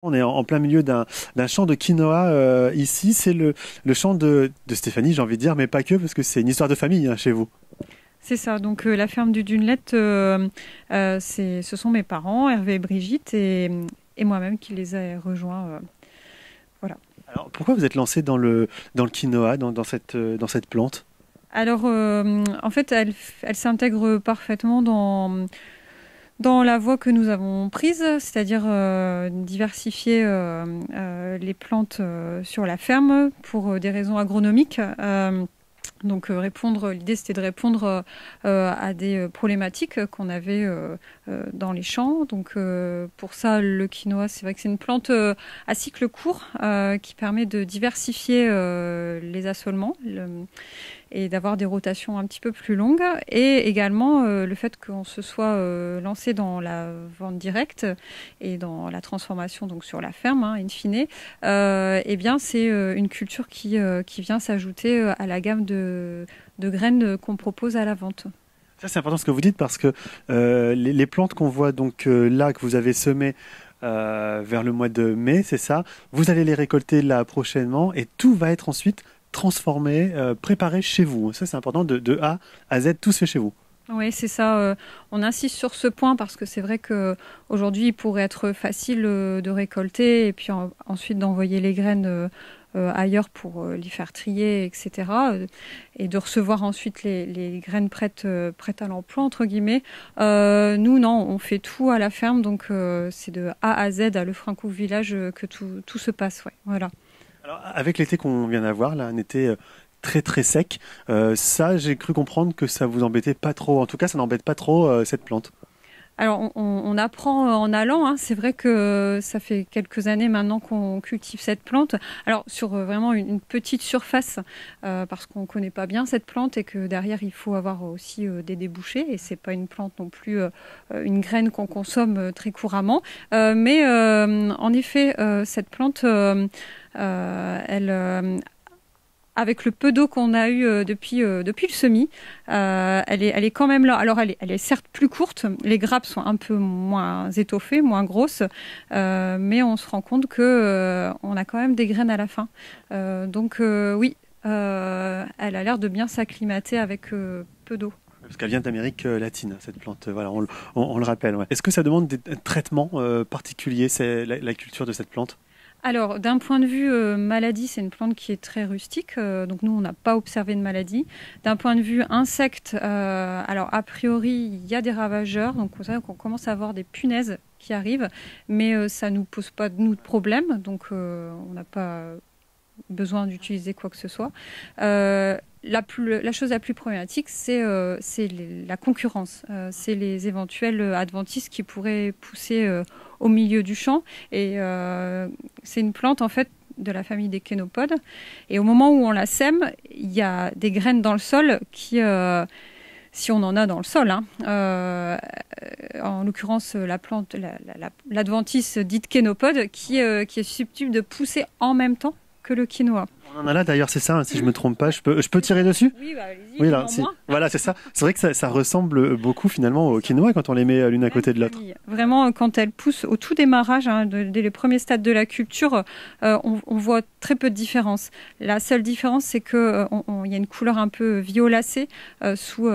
On est en plein milieu d'un champ de quinoa ici. C'est le champ de Stéphanie, j'ai envie de dire, mais pas que, parce que c'est une histoire de famille hein, chez vous. C'est ça, donc la ferme du Dunelette, ce sont mes parents, Hervé et Brigitte, et moi-même qui les ai rejoints. Voilà. Alors pourquoi vous êtes lancé dans le quinoa, dans cette plante? Alors en fait, elle s'intègre parfaitement dans la voie que nous avons prise, c'est-à-dire diversifier les plantes sur la ferme pour des raisons agronomiques. Donc l'idée c'était de répondre à des problématiques qu'on avait dans les champs. Donc pour ça, le quinoa, c'est vrai que c'est une plante à cycle court qui permet de diversifier les assolements et d'avoir des rotations un petit peu plus longues. Et également le fait qu'on se soit lancé dans la vente directe et dans la transformation donc sur la ferme, in fine, eh bien c'est une culture qui vient s'ajouter à la gamme de graines qu'on propose à la vente. Ça c'est important ce que vous dites parce que les plantes qu'on voit donc là que vous avez semées vers le mois de mai, c'est ça. Vous allez les récolter là prochainement et tout va être ensuite transformé, préparé chez vous. Ça c'est important, de A à Z, tout se fait chez vous. Oui, c'est ça. On insiste sur ce point parce que c'est vrai qu'aujourd'hui, il pourrait être facile de récolter et puis ensuite d'envoyer les graines ailleurs pour les faire trier, etc. Et de recevoir ensuite les graines prêtes à l'emploi, entre guillemets. Nous, non, on fait tout à la ferme. Donc, c'est de A à Z à Lefrancouve Village que tout se passe. Ouais, voilà. Alors, avec l'été qu'on vient d'avoir, là, un été très très sec, ça j'ai cru comprendre que ça vous embêtait pas trop. En tout cas, ça n'embête pas trop cette plante. Alors, on apprend en allant. Hein. C'est vrai que ça fait quelques années maintenant qu'on cultive cette plante. Alors, sur vraiment une petite surface, parce qu'on ne connaît pas bien cette plante et que derrière, il faut avoir aussi des débouchés. Et c'est pas une plante non plus, une graine qu'on consomme très couramment. Mais en effet, cette plante, avec le peu d'eau qu'on a eu depuis le semis, elle est quand même là. Alors elle est certes plus courte, les grappes sont un peu moins étoffées, moins grosses, mais on se rend compte que on a quand même des graines à la fin. Donc oui, elle a l'air de bien s'acclimater avec peu d'eau. Parce qu'elle vient d'Amérique latine, cette plante. Voilà, on le rappelle. Ouais. Est-ce que ça demande des traitements particuliers, la culture de cette plante? Alors, d'un point de vue maladie, c'est une plante qui est très rustique. Donc, nous, on n'a pas observé de maladie. D'un point de vue insectes, alors, a priori, il y a des ravageurs. Donc, c'est vrai qu'on commence à avoir des punaises qui arrivent. Mais ça ne nous pose pas de problème. Donc, on n'a pas besoin d'utiliser quoi que ce soit. La chose la plus problématique, c'est la concurrence. C'est les éventuels adventices qui pourraient pousser au milieu du champ. Et c'est une plante, en fait, de la famille des kénopodes. Et au moment où on la sème, il y a des graines dans le sol qui... si on en a dans le sol, hein, en l'occurrence la plante, l'adventice dite kénopode, qui est susceptible de pousser en même temps que le quinoa. On en a là d'ailleurs, c'est ça, hein, si je me trompe pas. Je peux tirer dessus? Oui, bah, allez-y. Oui, là, voilà, c'est ça. C'est vrai que ça ressemble beaucoup finalement au quinoa quand on les met l'une à côté de l'autre. Vraiment, quand elles poussent au tout démarrage, hein, dès les premiers stades de la culture, on voit très peu de différence. La seule différence, c'est qu'il y a une couleur un peu violacée sous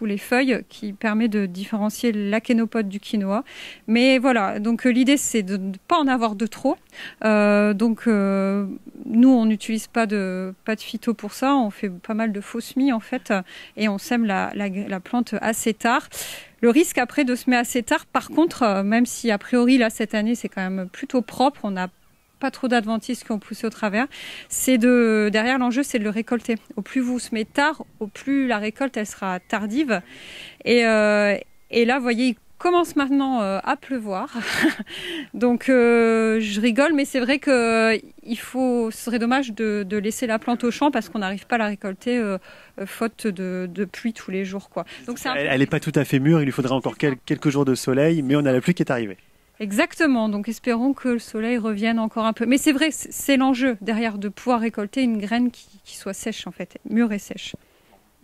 les feuilles qui permet de différencier la kénopode du quinoa. Mais voilà, donc l'idée, c'est de ne pas en avoir de trop. Nous, on n'utilise pas de phyto pour ça. On fait pas mal de faux semis, en fait, et on sème la plante assez tard. Le risque après de semer assez tard, par contre, même si a priori, là, cette année, c'est quand même plutôt propre, on n'a pas trop d'adventices qui ont poussé au travers, derrière l'enjeu, c'est de le récolter. Au plus vous semez tard, au plus la récolte, elle sera tardive. Et là, vous voyez, il commence maintenant à pleuvoir. Donc, je rigole, mais c'est vrai que ce serait dommage de laisser la plante au champ parce qu'on n'arrive pas à la récolter faute de pluie tous les jours, quoi. Donc, elle n'est pas tout à fait mûre, il lui faudra encore quelques jours de soleil, mais on a la pluie qui est arrivée. Exactement, donc espérons que le soleil revienne encore un peu. Mais c'est vrai, c'est l'enjeu derrière de pouvoir récolter une graine qui soit sèche, en fait, mûre et sèche.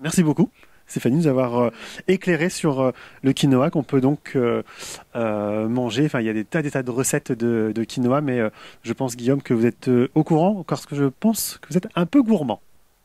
Merci beaucoup. Stéphanie, nous avoir éclairé sur le quinoa qu'on peut donc manger. Enfin, il y a des tas de recettes de quinoa, mais je pense, Guillaume, que vous êtes au courant, parce que je pense que vous êtes un peu gourmand.